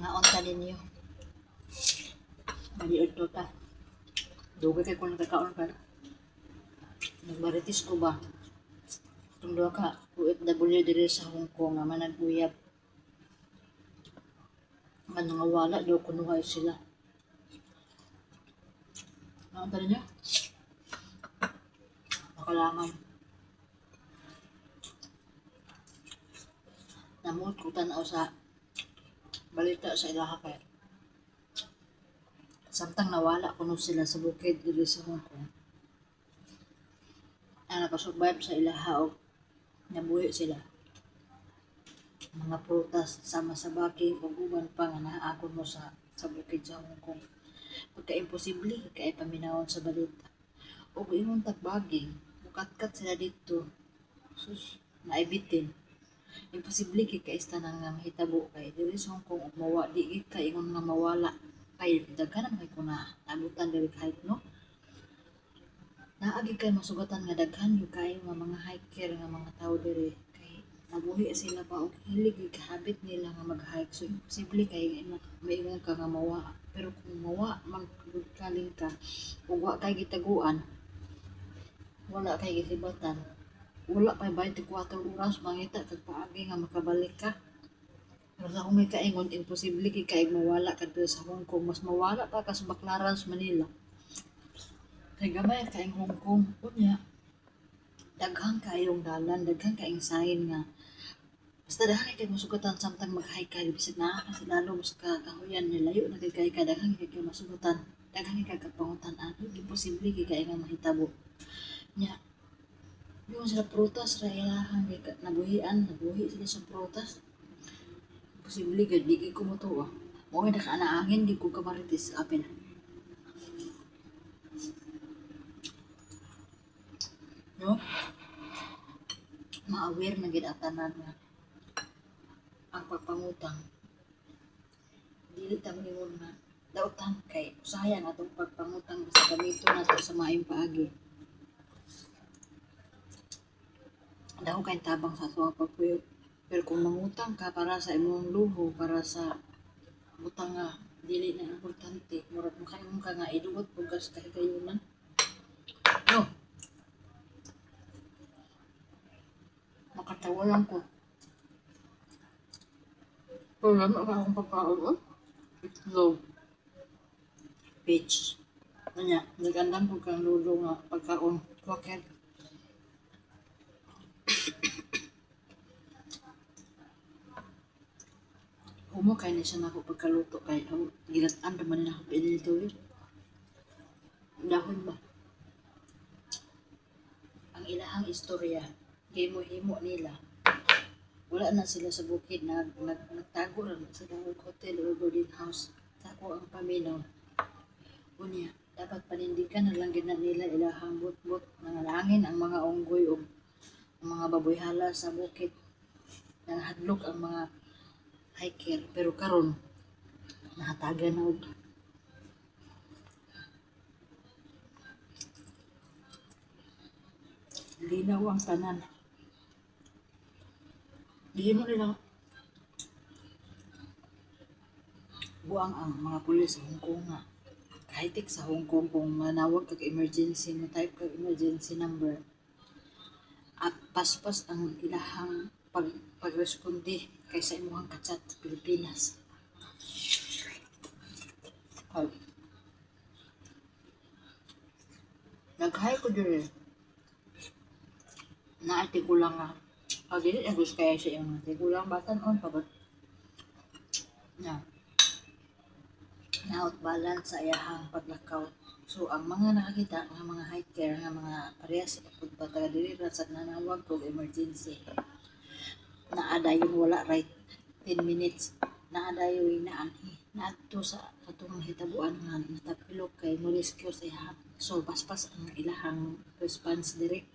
Mga onta ninyo. Maliod to ta. Dugay kay kung nagkakaon ka. Nagbaritis ko ba? Itong doon ka, OFW diri sa Hong Kong nga manag-uyab. Nga nga wala, daw kunuhay sila. Nakanta niyo? Nakalangan. Namuot ko tanaw sa balita sa ilaha kay. Samtang nawala kuno sila sa bukid diri sa Hong Kong. Ang nakasurvive sa ilaha o nabuhi sila. Mga prutas sama sa baki o uban pa nga naakon mo sa bukid sa Hong Kong. Pagka-imposible, kaya paminawon sa balita. O ingon tagbaging, mukatkat sila dito. Sus, naibitin. Imposible kay kaistanan nga mahitabo kay diri sa Hong Kong ug mawa di kay ingon nga mawala kay daghan man ko na nabutan diri kahit no. Naagi kay masugatan nga daghan yung kayo nga mga hiker nga mga tao diri kay nabuhi sila pa og hilig kahabit nila nga mag-hike. So imposible kay maingon ka nga mawa. Pero kung mawa man kaling ka ug wa kay gitaguan, wala kay gihibatan. Wala pa 24 oras mangita kag paagi nga makabalik ka. Pero sa akong kaingon imposible kay mawala ka dito sa Hong Kong, mas mawala pa ka sa Baclaran sa Manila. Kay gamay kaing Hong Kong unya. Daghang kayong dalan, daghang kaing sign nga basta dahil kay masugatan samtang mag-hike ka bisag naa kasi lalo mas kahuyan ni layo na kay ka daghang kay masugatan. Daghang kay kapangutan ano imposible kay nga mahitabo. Nya yung sila prutas ra ilahan kay nabuhi sila sa prutas. Posible gid di ko mo to. Mo nga nakaanaangin di ko kamaritis apin. No? Ma-aware na gid atanan nga ang pagpangutang dili ta mingon nga dautan kay sayang atong pagpangutang sa gamito nato sa maayong paagi. Daw kay tabang sa ato pagpuyo. Pero kung mangutang ka para sa imong luho, para sa butang nga dili na importante, murag makaimong ka nga iduot pug sa kahigayunan. No. Makatawa lang ko. Pero naman ka akong pagkaon, itlog, peach. Kanya, nagandang po kang lulo nga pagkaon, kwaked. Humo kay na siya na ako pagkaluto kay ginat-an naman na ako pinito eh. Dahon ba? Ang ilahang istorya, himo-himo nila. Wala na sila sa bukid, nagtago lang sa dahong hotel o boarding house. Tako ang paminaw. Unya, dapat panindigan na lang gina nila ilahang bot-bot. Nangalangin ang mga unggoy o mga baboy hala sa bukid. Nanghadlok ang mga hiker. Pero karon nakataga na og linaw ang tanan. Di mo nila buang ang mga pulis sa Hong Kong nga kahit sa Hong Kong kung manawag kag emergency mo type kag emergency number at paspas ang ilahang pagresponde kaysa imuhang kachat sa Pilipinas. Nag-hi ko diri na artikulang nga pag dili ang gusto kaya siya yung artikulang batan on pagod na out balance sa iyahang paglakaw. So ang mga nakakita ng mga hiker nga mga parehas pagpunta taga diri sa nanawag kog emergency naadayon wala right 10 minutes naadayon inaanhi naadto sa katong hitabuan nga natapilok kay mo rescue sa iya. So paspas ang ilahang response direct